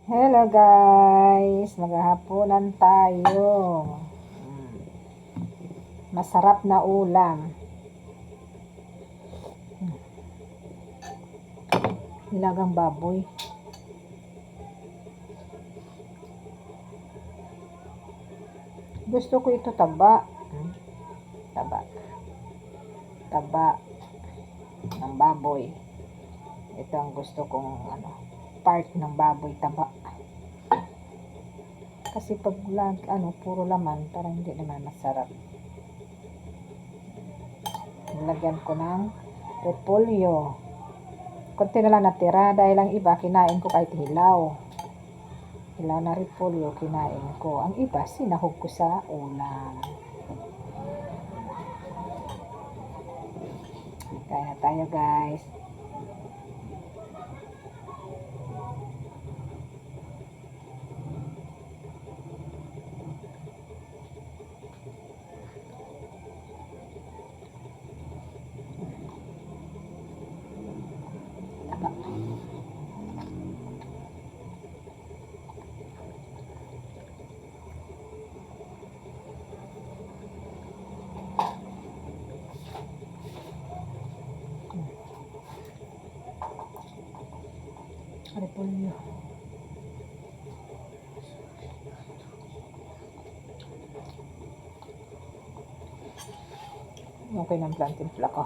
Hello guys, maghahaponan tayo. Masarap na ulam. Nilagang baboy. Gusto ko ito taba. Taba ng baboy. Ito ang gusto kong part ng baboy, taba. Kasi pag puro laman, parang hindi naman masarap. Nilagyan ko ng repolyo. Konti na lang natira dahil ang iba kinain ko kahit hilaw. Hilaw na repolyo kinain ko. Ang iba sinahog ko sa ulam. Kaya na tayo guys. Repolyo. Okay ng plantimpla ko.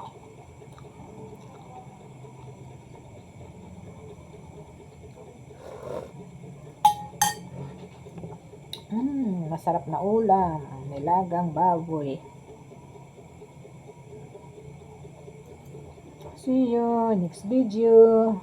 Masarap na ulam. Nilagang baboy. See you next video.